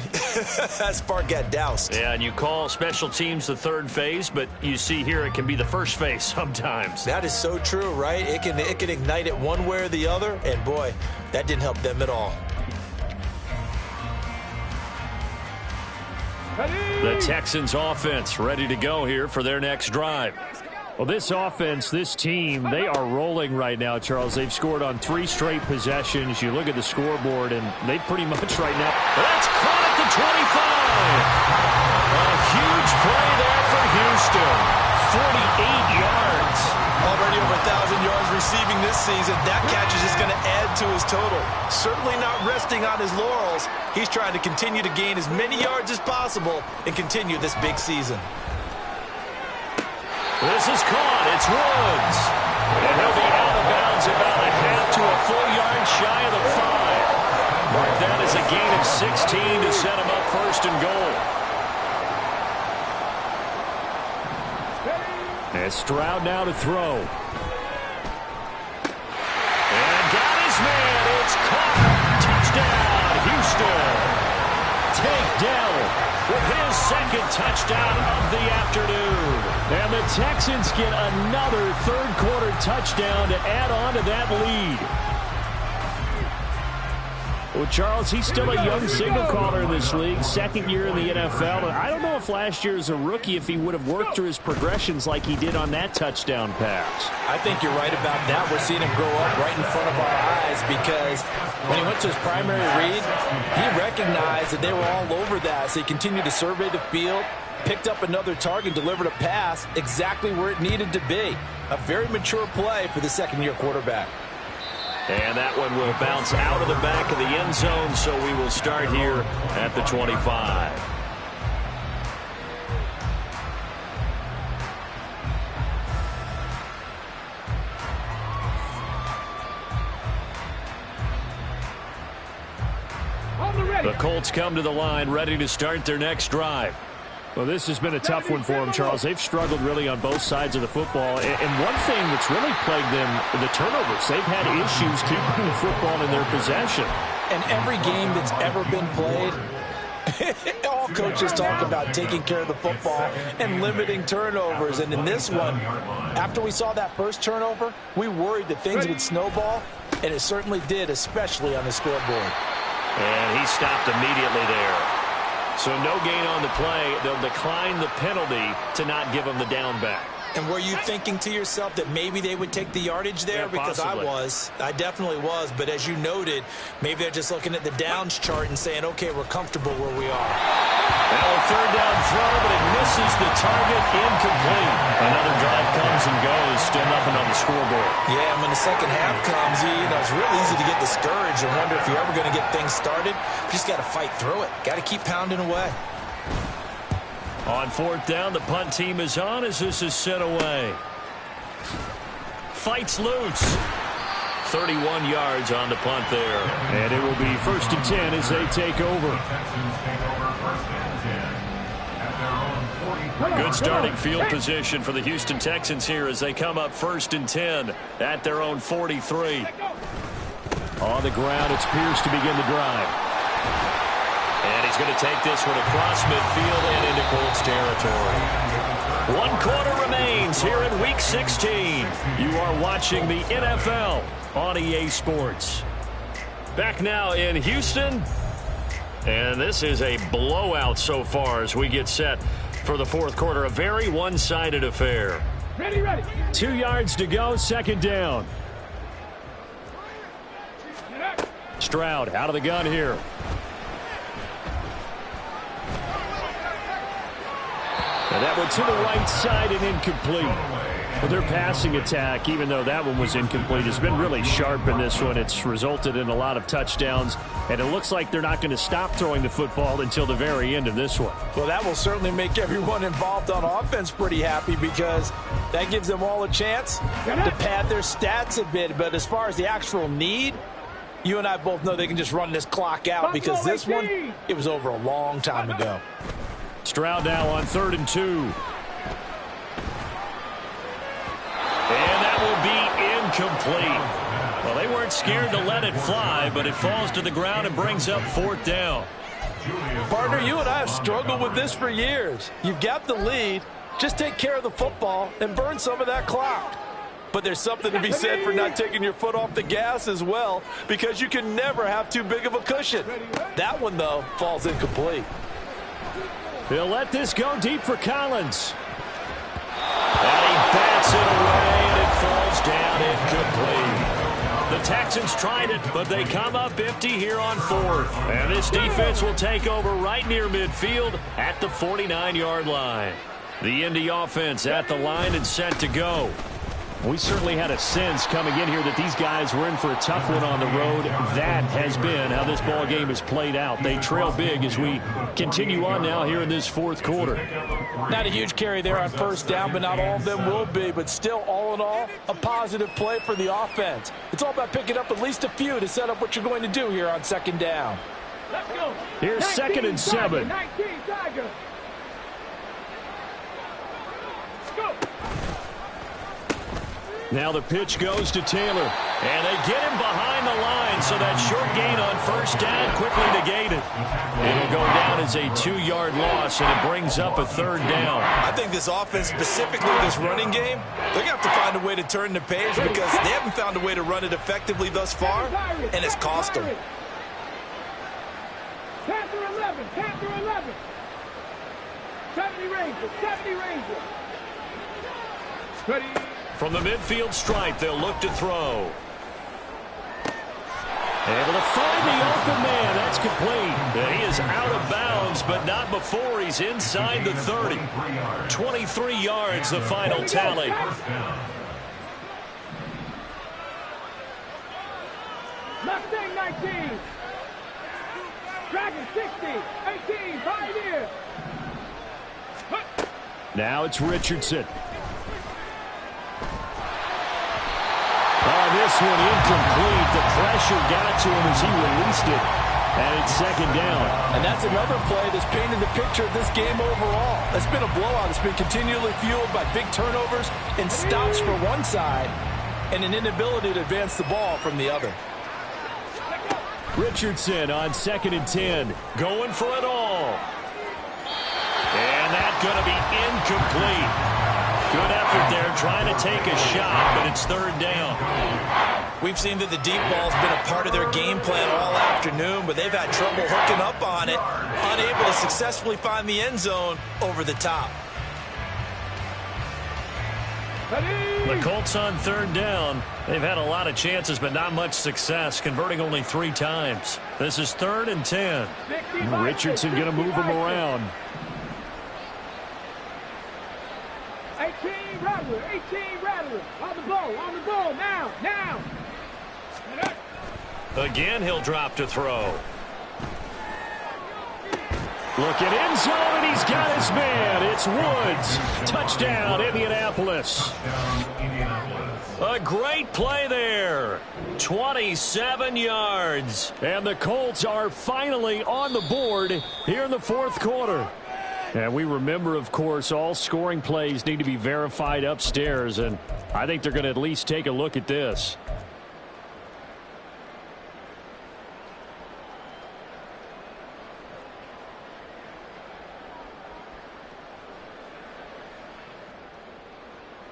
that spark got doused. Yeah, and you call special teams the 3rd phase, but you see here it can be the 1st phase sometimes. That is so true, right? It can ignite it one way or the other, and boy, that didn't help them at all. The Texans offense ready to go here for their next drive. Well, this offense, this team, they are rolling right now, Charles. They've scored on 3 straight possessions. You look at the scoreboard, and they pretty much right now. That's caught at the 25. A huge play there for Houston. 48 yards. Already over 1,000 yards receiving this season. That catch is just going to add to his total. Certainly not resting on his laurels. He's trying to continue to gain as many yards as possible and continue this big season. This is caught. It's Woods. And he'll be out full yard shy of the 5. Mark that as a gain of 16 to set him up first and goal. And Stroud now to throw. And got his man. It's caught. Touchdown, Houston. Tank Dell with his second touchdown of the afternoon. And the Texans get another third-quarter touchdown to add on to that lead. Well, Charles, he's still a young signal caller in this league, second year in the NFL. And I don't know if last year as a rookie, if he would have worked through his progressions like he did on that touchdown pass. I think you're right about that. We're seeing him grow up right in front of our eyes because when he went to his primary read, he recognized that they were all over that. So he continued to survey the field, picked up another target, delivered a pass exactly where it needed to be. A very mature play for the second-year quarterback. And that one will bounce out of the back of the end zone, so we will start here at the 25. The Colts come to the line, ready to start their next drive. Well, this has been a tough one for them, Charles. They've struggled really on both sides of the football. And one thing that's really plagued them, the turnovers. They've had issues keeping the football in their possession. And every game that's ever been played, all coaches talk about taking care of the football and limiting turnovers. And in this one, after we saw that first turnover, we worried that things would snowball, and it certainly did, especially on the scoreboard. And he stopped immediately there. So no gain on the play. They'll decline the penalty to not give him the down back. And were you thinking to yourself that maybe they would take the yardage there? Yeah, because possibly. I definitely was. But as you noted, maybe they're just looking at the downs chart and saying, okay, we're comfortable where we are. Now a third down throw, but it misses the target, incomplete. Another drive comes and goes, still nothing on the scoreboard. Yeah, and when the second half comes, you know, it's real easy to get discouraged and wonder if you're ever going to get things started. You just got to fight through it. Got to keep pounding away. On fourth down, the punt team is on as this is set away. Fights loose. 31 yards on the punt there. And it will be 1st and 10 as they take over. Good starting field position for the Houston Texans here as they come up 1st and 10 at their own 43. On the ground, it's Pierce to begin the drive. And he's going to take this one across midfield and into Colts territory. 1 quarter remains here in Week 16. You are watching the NFL on EA Sports. Back now in Houston. And this is a blowout so far as we get set for the fourth quarter. A very one-sided affair. Ready, ready. 2 yards to go, second down. Stroud out of the gun here. And that one to the right side and incomplete. Well, their passing attack, even though that one was incomplete, has been really sharp in this one. It's resulted in a lot of touchdowns, and it looks like they're not going to stop throwing the football until the very end of this one. Well, that will certainly make everyone involved on offense pretty happy because that gives them all a chance to pad their stats a bit. But as far as the actual need, you and I both know they can just run this clock out because this one, it was over a long time ago. Stroud now on 3rd and 2. And that will be incomplete. Well, they weren't scared to let it fly, but it falls to the ground and brings up 4th down. Partner, you and I have struggled with this for years. You've got the lead. Just take care of the football and burn some of that clock. But there's something to be said for not taking your foot off the gas as well because you can never have too big of a cushion. That one, though, falls incomplete. He'll let this go deep for Collins. And he bats it away, and it falls down incomplete. The Texans tried it, but they come up empty here on 4th. And this defense will take over right near midfield at the 49-yard line. The Indy offense at the line and set to go. We certainly had a sense coming in here that these guys were in for a tough one on the road. That has been how this ball game has played out. They trail big as we continue on now here in this fourth quarter. Not a huge carry there on first down, but not all of them will be. But still, all in all, a positive play for the offense. It's all about picking up at least a few to set up what you're going to do here on second down. Let's go. Here's 2nd and 7. 19 Tigers. Go. Now the pitch goes to Taylor. And they get him behind the line, so that short gain on first down quickly negated. It'll go down as a 2-yard loss, and it brings up a 3rd down. I think this offense, specifically this running game, they're going to have to find a way to turn the page because they haven't found a way to run it effectively thus far, and it's cost them. Panther 11, Panther 11. 70 Rangers, 70 Rangers. Ready. From the midfield stripe, they'll look to throw. Able to find the open man. That's complete. And he is out of bounds, but not before he's inside the 30. 23 yards, the final tally. Mustang 19. Dragon 60. 18. Pioneer. Now it's Richardson. This one incomplete. The pressure got to him as he released it. And it's 2nd down. And that's another play that's painted the picture of this game overall. It's been a blowout. It's been continually fueled by big turnovers and stops for one side and an inability to advance the ball from the other. Richardson on 2nd and 10. Going for it all. And that's going to be incomplete. Good effort there, trying to take a shot, but it's 3rd down. We've seen that the deep ball's been a part of their game plan all afternoon, but they've had trouble hooking up on it, unable to successfully find the end zone over the top. The Colts on 3rd down. They've had a lot of chances, but not much success, converting only 3 times. This is 3rd and 10. Richardson going to move him around. 18 Rattler, 18 Rattler. On the ball, now. Again, he'll drop to throw. Look at end zone, and he's got his man. It's Woods. Touchdown, Indianapolis. A great play there. 27 yards. And the Colts are finally on the board here in the fourth quarter. And we remember, of course, all scoring plays need to be verified upstairs, and I think they're going to at least take a look at this.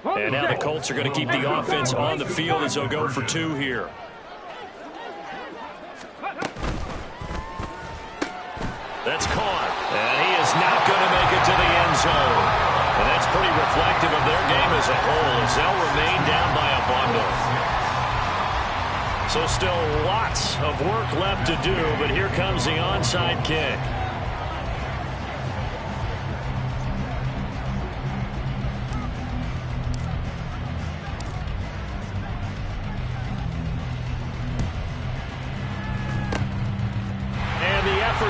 And now the Colts are going to keep the offense on the field as they'll go for 2 here. That's caught. And he is not going to make it to the end zone. And that's pretty reflective of their game as a whole as they'll remain down by a bundle. So still lots of work left to do, but here comes the onside kick.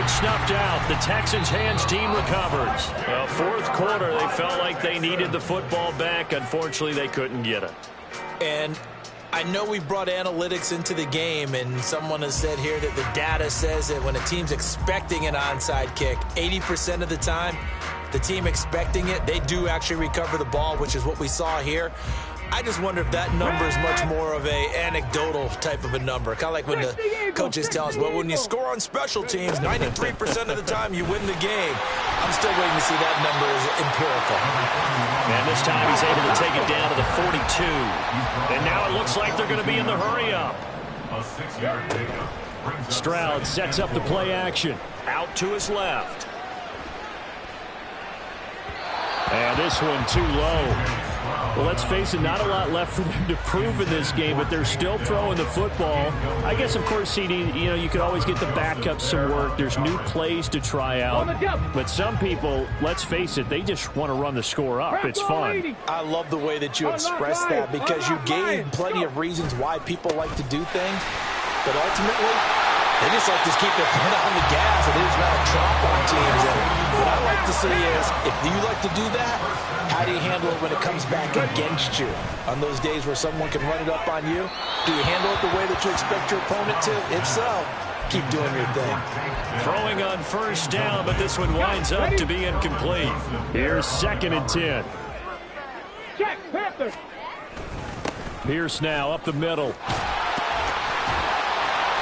Snuffed out. The Texans' hands team recovers. Fourth quarter, they felt like they needed the football back. Unfortunately, they couldn't get it. And I know we brought analytics into the game, and someone has said here that the data says that when a team's expecting an onside kick, 80% of the time, the team expecting it, they do actually recover the ball, which is what we saw here. I just wonder if that number is much more of a anecdotal type of a number. Kind of like when the coaches tell us, well, when you score on special teams, 93% of the time you win the game. I'm still waiting to see that number as empirical. And this time he's able to take it down to the 42. And now it looks like they're going to be in the hurry-up. A 6-yard pickup. Stroud sets up the play action. Out to his left. And this one too low. Well, let's face it, not a lot left for them to prove in this game, but they're still throwing the football. I guess, of course, CD, you could always get the backups some work. There's new plays to try out. But some people, let's face it, they just want to run the score up. It's fun. I love the way that you expressed that because you gave plenty of reasons why people like to do things, but ultimately, they just like to keep their foot on the gas and they just want to tromp on teams. And what I like to see is, if you like to do that, how do you handle it when it comes back against you? On those days where someone can run it up on you, do you handle it the way that you expect your opponent to? If so, keep doing your thing. Throwing on first down, but this one winds up to be incomplete. Here's 2nd and 10. Check, Panther. Pierce now up the middle.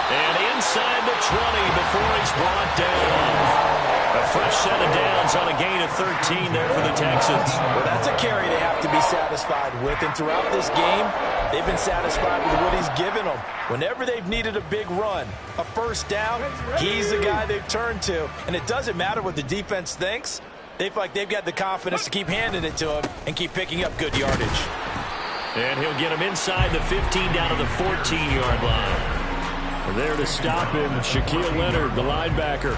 And inside the 20 before he's brought down. A fresh set of downs on a gain of 13 there for the Texans. Well, that's a carry they have to be satisfied with. And throughout this game, they've been satisfied with what he's given them. Whenever they've needed a big run, a first down, he's the guy they've turned to. And it doesn't matter what the defense thinks. They feel like they've got the confidence to keep handing it to him and keep picking up good yardage. And he'll get him inside the 15 down to the 14-yard line. There to stop him, Shaquille Leonard, the linebacker.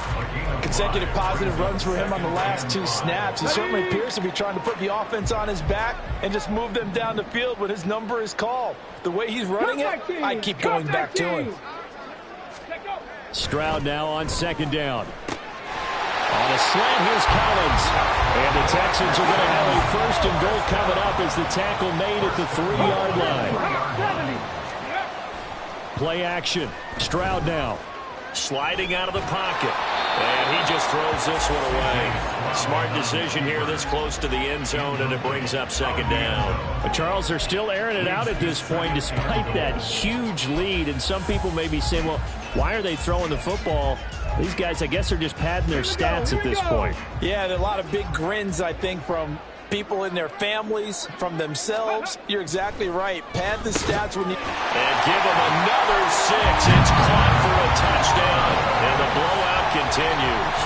Consecutive positive runs for him on the last 2 snaps. He certainly appears to be trying to put the offense on his back and just move them down the field when his number is called. The way he's running it, I keep going back to him. Stroud now on 2nd down. On a slant, here's Collins. And the Texans are going to have a 1st and goal coming up as the tackle made at the 3-yard line. Play action. Stroud now. Sliding out of the pocket. And he just throws this one away. Smart decision here this close to the end zone, and it brings up 2nd down. But Charles, they're still airing it out at this point despite that huge lead. And some people may be saying, well, why are they throwing the football? These guys, I guess, are just padding their stats at this point. Yeah, a lot of big grins, I think, from people in their families, from themselves. You're exactly right. Pad the stats when you... And give them another 6. It's caught for a touchdown. And the blowout continues.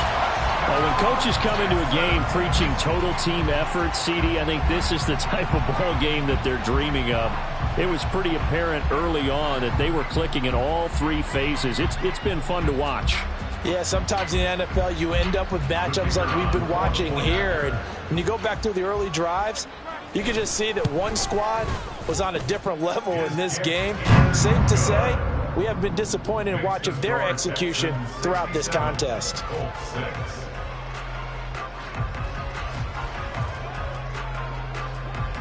Well, when coaches come into a game preaching total team effort, CD, I think this is the type of ball game that they're dreaming of. It was pretty apparent early on that they were clicking in all 3 phases. It's been fun to watch. Yeah, sometimes in the NFL you end up with matchups like we've been watching here. And when you go back to the early drives, you can just see that one squad was on a different level in this game. Safe to say, we have been disappointed in watching their execution throughout this contest.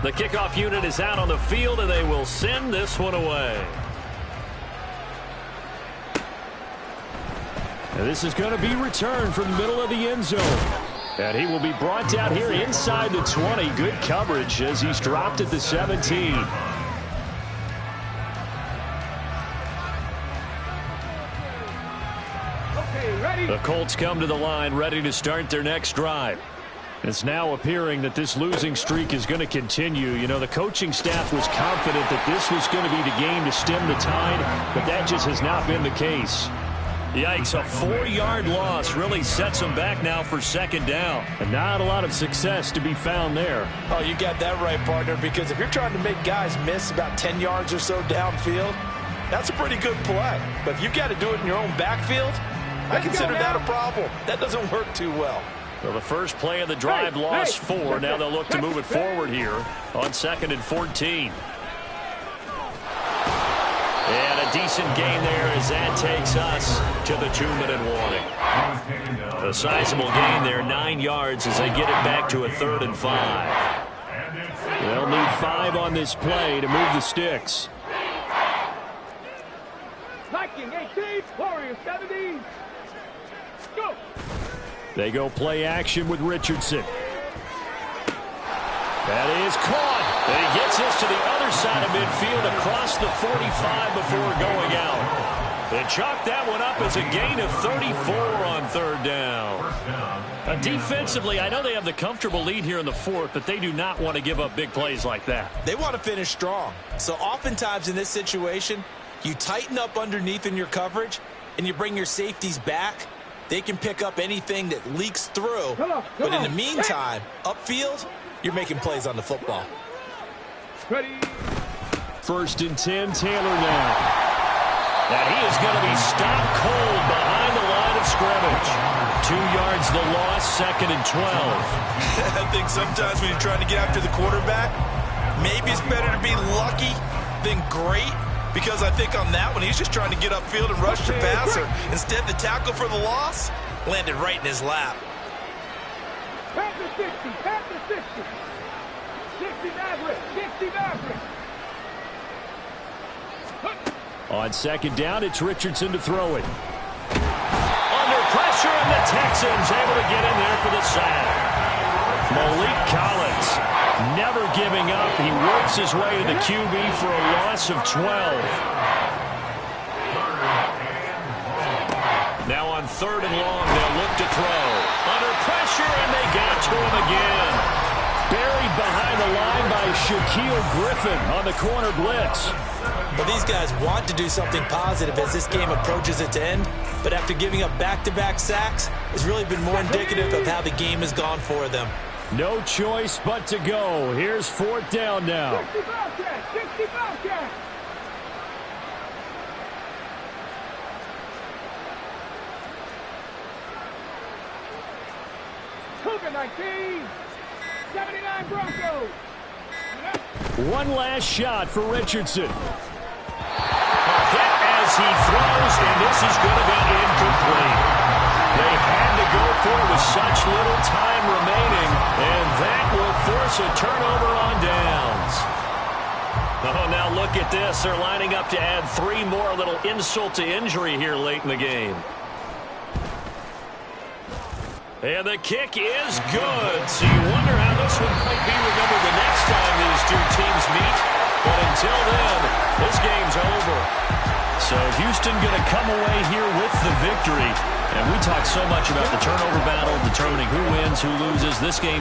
The kickoff unit is out on the field, and they will send this one away. And this is going to be returned from the middle of the end zone. And he will be brought down here inside the 20. Good coverage as he's dropped at the 17. Okay, ready. The Colts come to the line ready to start their next drive. It's now appearing that this losing streak is going to continue. You know, the coaching staff was confident that this was going to be the game to stem the tide, but that just has not been the case. Yikes, a 4-yard loss really sets them back now for 2nd down. And not a lot of success to be found there. Oh, you got that right, partner, because if you're trying to make guys miss about 10 yards or so downfield, that's a pretty good play. But if you've got to do it in your own backfield, I consider that a problem. That doesn't work too well. Well, the first play of the drive lost 4. Now they'll look to move it forward here on 2nd and 14. And a decent gain there as that takes us to the 2-minute warning. A sizable gain there, 9 yards as they get it back to a 3rd and 5. They'll need 5 on this play to move the sticks. Viking 18, Warriors 17. Go. They go play action with Richardson. That is caught. And he gets this to the other side of midfield across the 45 before going out. They chalk that one up as a gain of 34 on 3rd down. Defensively, I know they have the comfortable lead here in the 4th, but they do not want to give up big plays like that. They want to finish strong. So oftentimes in this situation, you tighten up underneath in your coverage and you bring your safeties back. They can pick up anything that leaks through. But in the meantime, upfield, you're making plays on the football. Ready. 1st and 10, Taylor now. And he is going to be stopped cold behind the line of scrimmage. 2 yards the loss, 2nd and 12. I think sometimes when you're trying to get after the quarterback, maybe it's better to be lucky than great, because I think on that one, he's just trying to get upfield and rush the passer. Instead, the tackle for the loss landed right in his lap. Pass the 60, pass the 60. 60 Maverick, 60 Maverick. On 2nd down, it's Richardson to throw it. Under pressure, and the Texans able to get in there for the sack. Malik Collins never giving up. He works his way to the QB for a loss of 12. Now on 3rd and long, they'll look to throw. Under pressure, and they got to him again. Buried behind the line by Shaquille Griffin on the corner blitz. But these guys want to do something positive as this game approaches its end. But after giving up back-to-back sacks, it's really been more indicative of how the game has gone for them. No choice but to go. Here's 4th down now. 60 Bobcat, 60 Bobcat. Cougar 19, 79 Broncos. One last shot for Richardson. A hit as he throws, and this is going to be incomplete. They had to go for it with such little time remaining, and that will force a turnover on downs. Oh, now look at this. They're lining up to add 3 more, a little insult to injury here late in the game. And the kick is good. So you wonder how this one might be remembered the next time these two teams meet. But until then, this game's over. So Houston going to come away here with the victory. And we talked so much about the turnover battle, determining who wins, who loses. This game